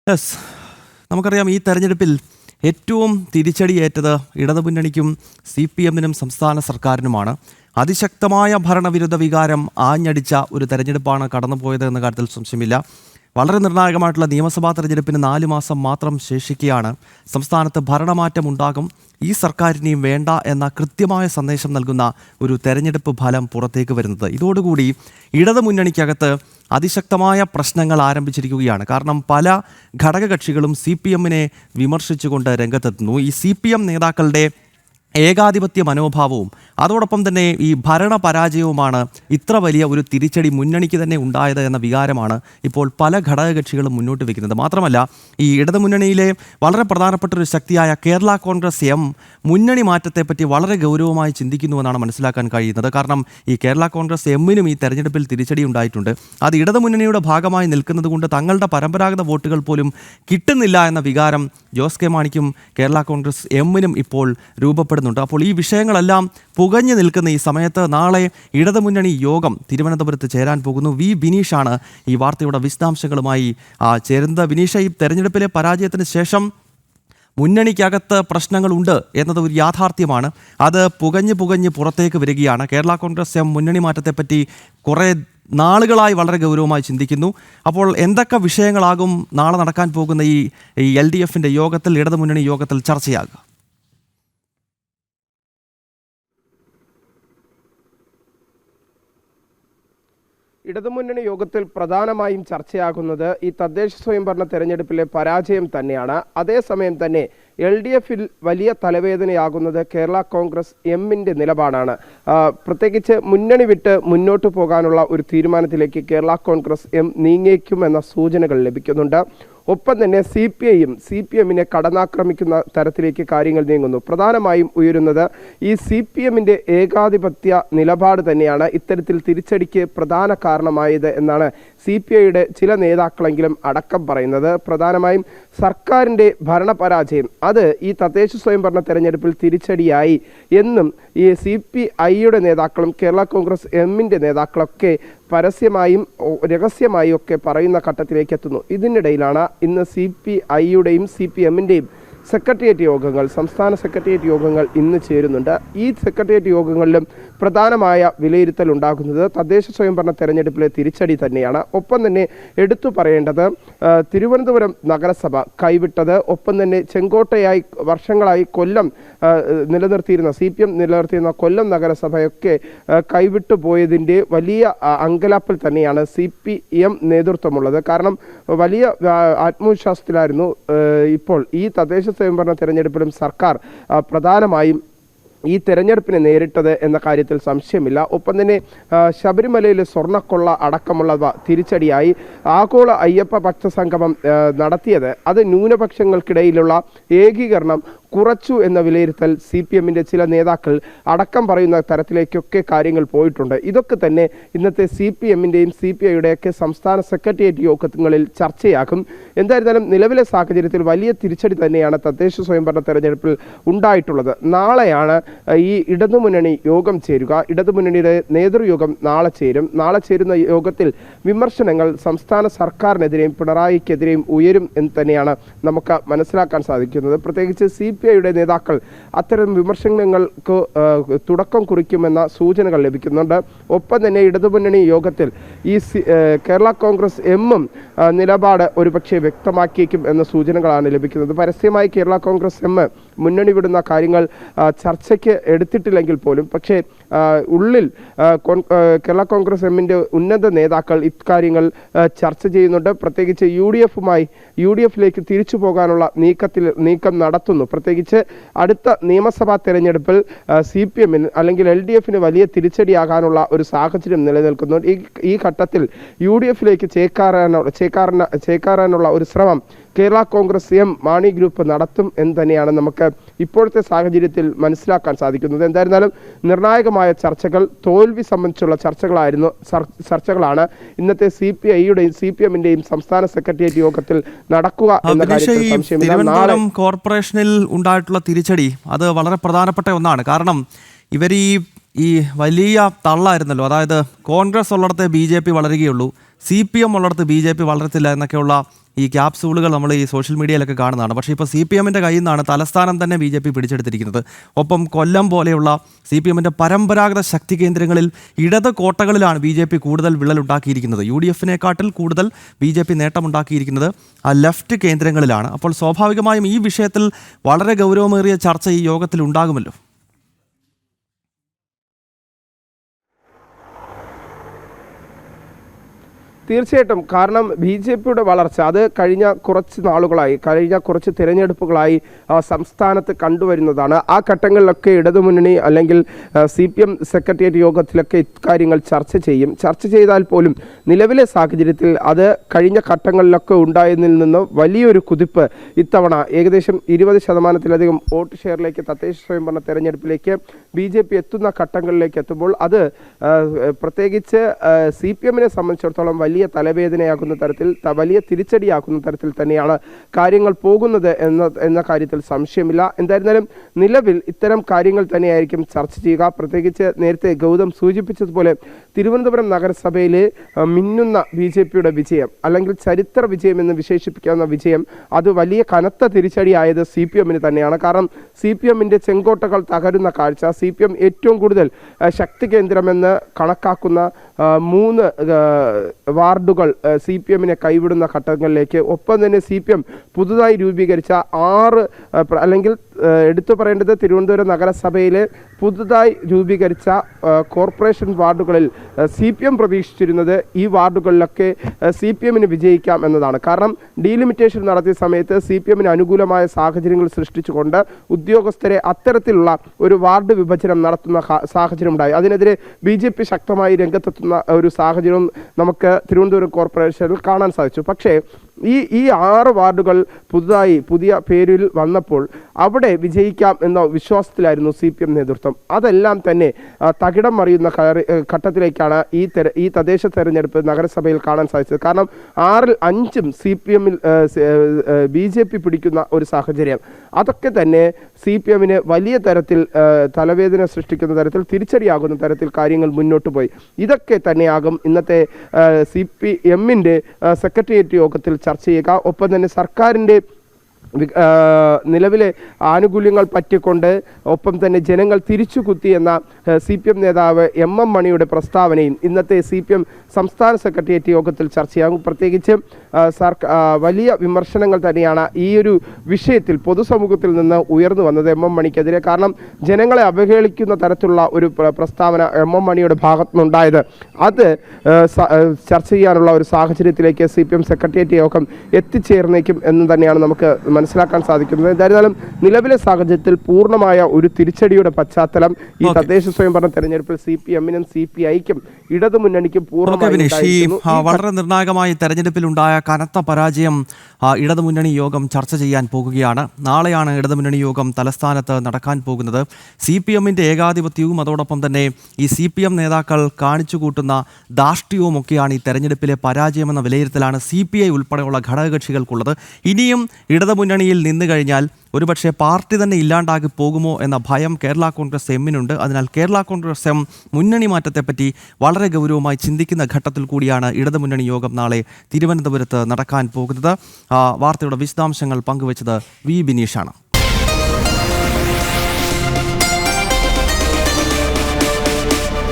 Yes, നമുക്കറിയാം ഈ തെരഞ്ഞെടുപ്പിൽ ഏറ്റവും തിരിച്ചടിയേറ്റത് ഇടതുമുന്നണിക്കും CPM-നും സംസ്ഥാന സർക്കാരിനുമാണ്. അതിശക്തമായ ഭരണവിരുദ്ധ വികാരം ആഞ്ഞടിച്ച ഒരു തെരഞ്ഞെടുപ്പാണ് കടന്നുപോയത് എന്ന കാര്യത്തിൽ സംശയമില്ല. വളരെ നിർണായകമായിട്ടുള്ള നിയമസഭാ തെരഞ്ഞെടുപ്പിന് 4 മാസം മാത്രം ശേഷിക്കുകയാണ്. സംസ്ഥാനത്ത് ഭരണമാറ്റം ഉണ്ടാകും, ഈ സർക്കാരിനെയും വേണ്ട എന്ന കൃത്യമായ സന്ദേശം നൽകുന്ന ഒരു തെരഞ്ഞെടുപ്പ് ഫലം പുറത്തേക്ക് വരുന്നത്. ഇതോടുകൂടി ഇടതുമുന്നണിക്കകത്ത് അതിശക്തമായ പ്രശ്നങ്ങൾ ആരംഭിച്ചിരിക്കുകയാണ്. കാരണം പല ഘടകകക്ഷികളും CPM-നെ വിമർശിച്ചുകൊണ്ട് രംഗത്തെത്തുന്നു. ഈ CPM നേതാക്കളുടെ ഏകാധിപത്യ മനോഭാവവും അതോടൊപ്പം തന്നെ ഈ ഭരണ പരാജയവുമാണ് ഇത്ര വലിയ ഒരു തിരിച്ചടി മുന്നണിക്ക് തന്നെ ഉണ്ടായത് എന്ന വികാരമാണ് ഇപ്പോൾ പല ഘടകകക്ഷികളും മുന്നോട്ട് വയ്ക്കുന്നത്. മാത്രമല്ല, ഈ ഇടതുമുന്നണിയിലെ വളരെ പ്രധാനപ്പെട്ട ഒരു ശക്തിയായ കേരള കോൺഗ്രസ് എം മുന്നണി മാറ്റത്തെപ്പറ്റി വളരെ ഗൗരവമായി ചിന്തിക്കുന്നുവെന്നാണ് മനസ്സിലാക്കാൻ കഴിയുന്നത്. കാരണം ഈ കേരള കോൺഗ്രസ് എമ്മിനും ഈ തെരഞ്ഞെടുപ്പിൽ തിരിച്ചടി ഉണ്ടായിട്ടുണ്ട്. അത് ഇടതുമുന്നണിയുടെ ഭാഗമായി നിൽക്കുന്നത് കൊണ്ട് തങ്ങളുടെ പരമ്പരാഗത വോട്ടുകൾ പോലും കിട്ടുന്നില്ല എന്ന വികാരം ജോസ് കെ മാണിക്കും കേരള കോൺഗ്രസ് എമ്മിനും ഇപ്പോൾ രൂപപ്പെടുന്നുണ്ട്. അപ്പോൾ ഈ വിഷയങ്ങളെല്ലാം പുകഞ്ഞു നിൽക്കുന്ന ഈ സമയത്ത് നാളെ ഇടതുമുന്നണി യോഗം തിരുവനന്തപുരത്ത് ചേരാൻ പോകുന്നു. വി ബിനീഷാണ് ഈ വാർത്തയുടെ വിശദാംശങ്ങളുമായി ചേരുന്നത്. ബിനീഷ, ഈ തെരഞ്ഞെടുപ്പിലെ പരാജയത്തിന് ശേഷം മുന്നണിക്കകത്ത് പ്രശ്നങ്ങളുണ്ട് എന്നത് ഒരു യാഥാർത്ഥ്യമാണ്. അത് പുകഞ്ഞ് പുറത്തേക്ക് വരികയാണ്. കേരള കോൺഗ്രസ് എം മുന്നണി മാറ്റത്തെപ്പറ്റി കുറേ നാളുകളായി വളരെ ഗൗരവമായി ചിന്തിക്കുന്നു. അപ്പോൾ എന്തൊക്കെ വിഷയങ്ങളാകും നാളെ നടക്കാൻ പോകുന്ന ഈ LDF-ന്റെ യോഗത്തിൽ, ഇടതുമുന്നണി യോഗത്തിൽ ചർച്ചയാകുക? ഇടതുമുന്നണി യോഗത്തിൽ പ്രധാനമായും ചർച്ചയാകുന്നത് ഈ തദ്ദേശ സ്വയംഭരണ തെരഞ്ഞെടുപ്പിലെ പരാജയം തന്നെയാണ്. അതേസമയം തന്നെ LDF-ൽ വലിയ തലവേദനയാകുന്നത് കേരള കോൺഗ്രസ് എമ്മിൻ്റെ നിലപാടാണ്. പ്രത്യേകിച്ച് മുന്നണി വിട്ട് മുന്നോട്ട് പോകാനുള്ള ഒരു തീരുമാനത്തിലേക്ക് കേരള കോൺഗ്രസ് എം നീങ്ങിയേക്കുമെന്ന സൂചനകൾ ലഭിക്കുന്നുണ്ട്. ഒപ്പം തന്നെ CPM-നെ കടന്നാക്രമിക്കുന്ന തരത്തിലേക്ക് കാര്യങ്ങൾ നീങ്ങുന്നു. പ്രധാനമായും ഉയരുന്നത് ഈ CPM-ന്റെ ഏകാധിപത്യ നിലപാട് തന്നെയാണ് ഇത്തരത്തിൽ തിരിച്ചടിക്ക് പ്രധാന കാരണമായത് എന്നാണ് CPI-യുടെ ചില നേതാക്കളെങ്കിലും അടക്കം പറയുന്നത്. പ്രധാനമായും സർക്കാരിൻ്റെ ഭരണപരാജയം അത് ഈ തദ്ദേശ സ്വയംഭരണ തെരഞ്ഞെടുപ്പിൽ തിരിച്ചടിയായി എന്നും ഈ CPI-യുടെ നേതാക്കളും കേരള കോൺഗ്രസ് എമ്മിൻ്റെ നേതാക്കളൊക്കെ പരസ്യമായും രഹസ്യമായും ഒക്കെ പറയുന്ന ഘട്ടത്തിലേക്ക് എത്തുന്നു. ഇതിനിടയിലാണ് ഇന്ന് CPI-യുടെയും CPM-ന്റെയും സെക്രട്ടേറിയറ്റ് യോഗങ്ങൾ, സംസ്ഥാന സെക്രട്ടേറിയറ്റ് യോഗങ്ങൾ ഇന്ന് ചേരുന്നുണ്ട്. ഈ സെക്രട്ടേറിയറ്റ് യോഗങ്ങളിലും പ്രധാനമായ വിലയിരുത്തൽ ഉണ്ടാകുന്നത് തദ്ദേശ സ്വയംഭരണ തെരഞ്ഞെടുപ്പിലെ തിരിച്ചടി തന്നെയാണ്. ഒപ്പം തന്നെ എടുത്തു പറയേണ്ടത് തിരുവനന്തപുരം നഗരസഭ കൈവിട്ടത്, ഒപ്പം തന്നെ ചെങ്കോട്ടയായി വർഷങ്ങളായി കൊല്ലം നിലനിർത്തിയിരുന്ന CPM നിലനിർത്തിയിരുന്ന കൊല്ലം നഗരസഭയൊക്കെ കൈവിട്ടു പോയതിൻ്റെ വലിയ അങ്കലാപ്പിൽ തന്നെയാണ് CPM നേതൃത്വമുള്ളത്. കാരണം വലിയ ആത്മവിശ്വാസത്തിലായിരുന്നു ഇപ്പോൾ ഈ തദ്ദേശ സ്വയംഭരണ തെരഞ്ഞെടുപ്പിലും സർക്കാർ പ്രധാനമായും ഈ തെരഞ്ഞെടുപ്പിനെ നേരിട്ടത് എന്ന കാര്യത്തിൽ സംശയമില്ല. ഒപ്പം തന്നെ ശബരിമലയിലെ സ്വർണ്ണക്കൊള്ള അടക്കമുള്ളവ തിരിച്ചടിയായി. ആഗോള അയ്യപ്പ ഭക്ത സംഗമം നടത്തിയത് അത് ന്യൂനപക്ഷങ്ങൾക്കിടയിലുള്ള ഏകീകരണം കുറച്ചു എന്ന വിലയിരുത്തൽ CPM-ന്റെ ചില നേതാക്കൾ അടക്കം പറയുന്ന തരത്തിലേക്കൊക്കെ കാര്യങ്ങൾ പോയിട്ടുണ്ട്. ഇതൊക്കെ തന്നെ ഇന്നത്തെ CPM-ന്റെയും CPI-യുടെയൊക്കെ സംസ്ഥാന സെക്രട്ടേറിയറ്റ് യോഗങ്ങളിൽ ചർച്ചയാകും. എന്തായിരുന്നാലും നിലവിലെ സാഹചര്യത്തിൽ വലിയ തിരിച്ചടി തന്നെയാണ് തദ്ദേശ സ്വയംഭരണ തെരഞ്ഞെടുപ്പിൽ ഉണ്ടായിട്ടുള്ളത്. നാളെയാണ് ഈ ഇടതുമുന്നണി യോഗം ചേരുക. ഇടതുമുന്നണിയുടെ നേതൃയോഗം നാളെ ചേരും. നാളെ ചേരുന്ന യോഗത്തിൽ വിമർശനങ്ങൾ സംസ്ഥാന സർക്കാരിനെതിരെയും പിണറായിക്കെതിരെയും ഉയരും എന്ന് തന്നെയാണ് നമുക്ക് മനസ്സിലാക്കാൻ സാധിക്കുന്നത്. പ്രത്യേകിച്ച് CPI-യുടെ നേതാക്കൾ അത്തരം വിമർശനങ്ങൾക്ക് തുടക്കം കുറിക്കുമെന്ന സൂചനകൾ ലഭിക്കുന്നുണ്ട്. ഒപ്പം തന്നെ ഇടതുമുന്നണി യോഗത്തിൽ ഈ കേരള കോൺഗ്രസ് എമ്മും നിലപാട് ഒരുപക്ഷെ വ്യക്തമാക്കിയേക്കും എന്ന സൂചനകളാണ് ലഭിക്കുന്നത്. പരസ്യമായി കേരള കോൺഗ്രസ് എം മുന്നണി വിടുന്ന കാര്യങ്ങൾ ചർച്ചയ്ക്ക് എടുത്തിട്ടില്ലെങ്കിൽ പോലും പക്ഷേ ഉള്ളിൽ കേരള കോൺഗ്രസ് എമ്മിൻ്റെ ഉന്നത നേതാക്കൾ ഇക്കാര്യങ്ങൾ ചർച്ച ചെയ്യുന്നുണ്ട്. പ്രത്യേകിച്ച് UDF-ലേക്ക് തിരിച്ചു പോകാനുള്ള നീക്കം നടത്തുന്നു. പ്രത്യേകിച്ച് അടുത്ത നിയമസഭാ തെരഞ്ഞെടുപ്പിൽ CPM-ന് അല്ലെങ്കിൽ LDF-ന് വലിയ തിരിച്ചടിയാകാനുള്ള ഒരു സാഹചര്യം നിലനിൽക്കുന്നു. ഈ ഘട്ടത്തിൽ UDF-ലേക്ക് ചേക്കാറാനുള്ള ഒരു ശ്രമം കേരള കോൺഗ്രസ് എം മാണി ഗ്രൂപ്പ് നടത്തും എന്ന് തന്നെയാണ് നമുക്ക് ഇപ്പോഴത്തെ സാഹചര്യത്തിൽ മനസ്സിലാക്കാൻ സാധിക്കുന്നത്. എന്തായിരുന്നാലും നിർണായകമായ ചർച്ചകൾ, തോൽവി സംബന്ധിച്ചുള്ള ചർച്ചകളാണ് ഇന്നത്തെ CPI-യുടെയും CPM-ന്റെയും സംസ്ഥാന സെക്രട്ടേറിയറ്റ് യോഗത്തിൽ നടക്കുക എന്ന കാര്യത്തിൽ സംശയമില്ല. കോർപ്പറേഷനിൽ ഉണ്ടായിട്ടുള്ള തിരിച്ചടി അത് വളരെ പ്രധാനപ്പെട്ട ഒന്നാണ്. കാരണം ഇവർ ഈ വലിയ തള്ളായിരുന്നല്ലോ, അതായത് കോൺഗ്രസ് ഉള്ളിടത്തെ BJP വളരുകയുള്ളൂ, CPM ഉള്ളിടത്ത് BJP വളരത്തില്ല എന്നൊക്കെയുള്ള ഈ ക്യാപ്സൂളുകൾ നമ്മൾ ഈ സോഷ്യൽ മീഡിയയിലൊക്കെ കാണുന്നതാണ്. പക്ഷേ ഇപ്പോൾ CPM-ൻ്റെ കയ്യിൽ നിന്നാണ് തലസ്ഥാനം തന്നെ BJP പിടിച്ചെടുത്തിരിക്കുന്നത്. ഒപ്പം കൊല്ലം പോലെയുള്ള CPM-ൻ്റെ പരമ്പരാഗത ശക്തി കേന്ദ്രങ്ങളിൽ ഇടത് കോട്ടകളിലാണ് BJP കൂടുതൽ വിള്ളലുണ്ടാക്കിയിരിക്കുന്നത്. UDF-നെക്കാട്ടിൽ കൂടുതൽ BJP നേട്ടമുണ്ടാക്കിയിരിക്കുന്നത് ആ ലെഫ്റ്റ് കേന്ദ്രങ്ങളിലാണ്. അപ്പോൾ സ്വാഭാവികമായും ഈ വിഷയത്തിൽ വളരെ ഗൗരവമേറിയ ചർച്ച ഈ യോഗത്തിൽ ഉണ്ടാകുമല്ലോ. തീർച്ചയായിട്ടും. കാരണം BJPയുടെ വളർച്ച അത് കഴിഞ്ഞ കുറച്ച് തിരഞ്ഞെടുപ്പുകളായി സംസ്ഥാനത്ത് കണ്ടുവരുന്നതാണ്. ആ ഘട്ടങ്ങളിലൊക്കെ ഇടതുമുന്നണി അല്ലെങ്കിൽ CPM സെക്രട്ടേറിയറ്റ് യോഗത്തിലൊക്കെ ഇക്കാര്യങ്ങൾ ചർച്ച ചെയ്താൽ പോലും നിലവിലെ സാഹചര്യത്തിൽ അത് കഴിഞ്ഞ ഘട്ടങ്ങളിലൊക്കെ ഉണ്ടായതിൽ നിന്ന് വലിയൊരു കുതിപ്പ് ഇത്തവണ ഏകദേശം 20%-ലധികം വോട്ട് ഷെയറിലേക്ക് തദ്ദേശ സ്വയംഭരണ തെരഞ്ഞെടുപ്പിലേക്ക് BJP എത്തുന്ന ഘട്ടങ്ങളിലേക്ക് എത്തുമ്പോൾ അത് പ്രത്യേകിച്ച് CPM-നെ സംബന്ധിച്ചിടത്തോളം വലിയ തലവേദനയാക്കുന്ന തരത്തിൽ, വലിയ തിരിച്ചടിയാക്കുന്ന തരത്തിൽ തന്നെയാണ് കാര്യങ്ങൾ പോകുന്നത് എന്ന കാര്യത്തിൽ സംശയമില്ല. എന്തായിരുന്നാലും നിലവിൽ ഇത്തരം കാര്യങ്ങൾ തന്നെയായിരിക്കും ചർച്ച ചെയ്യുക. പ്രത്യേകിച്ച് നേരത്തെ ഗൗതം സൂചിപ്പിച്ചതുപോലെ തിരുവനന്തപുരം നഗരസഭയിലെ മിന്നുന്ന BJPയുടെ വിജയം, അല്ലെങ്കിൽ ചരിത്ര വിജയം എന്ന് വിശേഷിപ്പിക്കാവുന്ന വിജയം, അത് വലിയ കനത്ത തിരിച്ചടിയായത് CPM-ന് തന്നെയാണ്. കാരണം CPM-ൻ്റെ ചെങ്കോട്ടകൾ തകരുന്ന കാഴ്ച, CPM ഏറ്റവും കൂടുതൽ ശക്തി കേന്ദ്രമെന്ന് കണക്കാക്കുന്ന 3 വാർഡുകൾ CPM-നെ കൈവിടുന്ന ഘട്ടങ്ങളിലേക്ക്, ഒപ്പം തന്നെ CPM പുതുതായി രൂപീകരിച്ച 6 അല്ലെങ്കിൽ എടുത്തു പറയേണ്ടത് തിരുവനന്തപുരം നഗരസഭയിലെ പുതുതായി രൂപീകരിച്ച കോർപ്പറേഷൻ വാർഡുകളിൽ CPM പ്രതീക്ഷിച്ചിരുന്നത് ഈ വാർഡുകളിലൊക്കെ CPM-ന് വിജയിക്കാം എന്നതാണ്. കാരണം ഡീലിമിറ്റേഷൻ നടത്തിയ സമയത്ത് CPM-ന് അനുകൂലമായ സാഹചര്യങ്ങൾ സൃഷ്ടിച്ചുകൊണ്ട് ഉദ്യോഗസ്ഥരെ അത്തരത്തിലുള്ള ഒരു വാർഡ് വിഭജനം നടത്തുന്ന സാഹചര്യം ഉണ്ടായി. അതിനെതിരെ BJP ശക്തമായി രംഗത്തെത്തുന്ന ഒരു സാഹചര്യം നമുക്ക് തിരുവനന്തപുരം കോർപ്പറേഷനിൽ കാണാൻ സാധിച്ചു. പക്ഷേ ഈ 6 വാർഡുകൾ പുതിയ പേരിൽ വന്നപ്പോൾ അവിടെ വിജയിക്കാം എന്ന വിശ്വാസത്തിലായിരുന്നു CPM നേതൃത്വം. അതെല്ലാം തന്നെ തകിടം മറിയുന്ന ഘട്ടത്തിലേക്കാണ് ഈ തദ്ദേശ തെരഞ്ഞെടുപ്പ് നഗരസഭയിൽ കാണാൻ സാധിച്ചത്. കാരണം 6-ൽ 5-ഉം CPM-ൽ BJP പിടിക്കുന്ന ഒരു സാഹചര്യം, അതൊക്കെ തന്നെ CPM-ന് വലിയ തരത്തിൽ തലവേദന സൃഷ്ടിക്കുന്ന തരത്തിൽ, തിരിച്ചടിയാകുന്ന തരത്തിൽ കാര്യങ്ങൾ മുന്നോട്ട് പോയി. ഇതൊക്കെ തന്നെയാകും ഇന്നത്തെ CPM-ൻ്റെ സെക്രട്ടേറിയറ്റ് യോഗത്തിൽ ചർച്ച ചെയ്യുക. ഒപ്പം തന്നെ സർക്കാരിൻ്റെ നിലവിലെ ആനുകൂല്യങ്ങൾ പറ്റിക്കൊണ്ട്, ഒപ്പം തന്നെ ജനങ്ങൾ തിരിച്ചുകുത്തി എന്ന CPM നേതാവ് MM മണിയുടെ പ്രസ്താവനയും ഇന്നത്തെ CPM സംസ്ഥാന സെക്രട്ടേറിയറ്റ് യോഗത്തിൽ ചർച്ചയാകും. പ്രത്യേകിച്ച് വലിയ വിമർശനങ്ങൾ തന്നെയാണ് ഈ ഒരു വിഷയത്തിൽ പൊതുസമൂഹത്തിൽ നിന്ന് ഉയർന്നു വന്നത് MM മണിക്കെതിരെ. കാരണം ജനങ്ങളെ അവഹേളിക്കുന്ന തരത്തിലുള്ള ഒരു പ്രസ്താവന MM മണിയുടെ ഭാഗത്തുനിന്നുണ്ടായത്, അത് ചർച്ച ചെയ്യാനുള്ള ഒരു സാഹചര്യത്തിലേക്ക് CPM സെക്രട്ടേറിയറ്റ് യോഗം എത്തിച്ചേർന്നേക്കും എന്ന് തന്നെയാണ് നമുക്ക് മനസ്സിലാക്കാൻ സാധിക്കുന്നത്. എന്തായാലും നിലവിലെ സാഹചര്യത്തിൽ പൂർണ്ണമായ ഒരു തിരിച്ചടിയുടെ പശ്ചാത്തലം ഈ തദ്ദേശ സ്വയംഭരണ തെരഞ്ഞെടുപ്പിൽ CPM-നും CPI-ക്കും ഇടതുമുന്നണിക്കും വളരെ നിർണായകമായ തെരഞ്ഞെടുപ്പിലുണ്ടായ കനത്ത പരാജയം ഇടതുമുന്നണി യോഗം ചർച്ച ചെയ്യാൻ പോകുകയാണ്. നാളെയാണ് ഇടതുമുന്നണി യോഗം തലസ്ഥാനത്ത് നടക്കാൻ പോകുന്നത്. CPM-ൻ്റെ ഏകാധിപത്യവും അതോടൊപ്പം തന്നെ ഈ CPM നേതാക്കൾ കാണിച്ചു കൂട്ടുന്ന ധാർഷ്ട്യവും ഒക്കെയാണ് ഈ തെരഞ്ഞെടുപ്പിലെ പരാജയമെന്ന വിലയിരുത്തലാണ് CPI ഉൾപ്പെടെയുള്ള ഘടകകക്ഷികൾക്കുള്ളത്. ഇനിയും ഇടതുമുന്നണിയിൽ നിന്ന് കഴിഞ്ഞാൽ ഒരുപക്ഷെ പാർട്ടി തന്നെ ഇല്ലാണ്ടാക്കി പോകുമോ എന്ന ഭയം കേരള കോൺഗ്രസ് എമ്മിനുണ്ട്. അതിനാൽ കേരള കോൺഗ്രസ് എം മുന്നണി മാറ്റത്തെപ്പറ്റി വളരെ ഗൗരവമായി ചിന്തിക്കുന്ന ഘട്ടത്തിൽ കൂടിയാണ് ഇടതുമുന്നണി യോഗം നാളെ തിരുവനന്തപുരത്ത് നടക്കാൻ പോകുന്നത്. വാർത്തയുടെ വിശദാംശങ്ങൾ പങ്കുവച്ചത് വി ബിനീഷാണ്.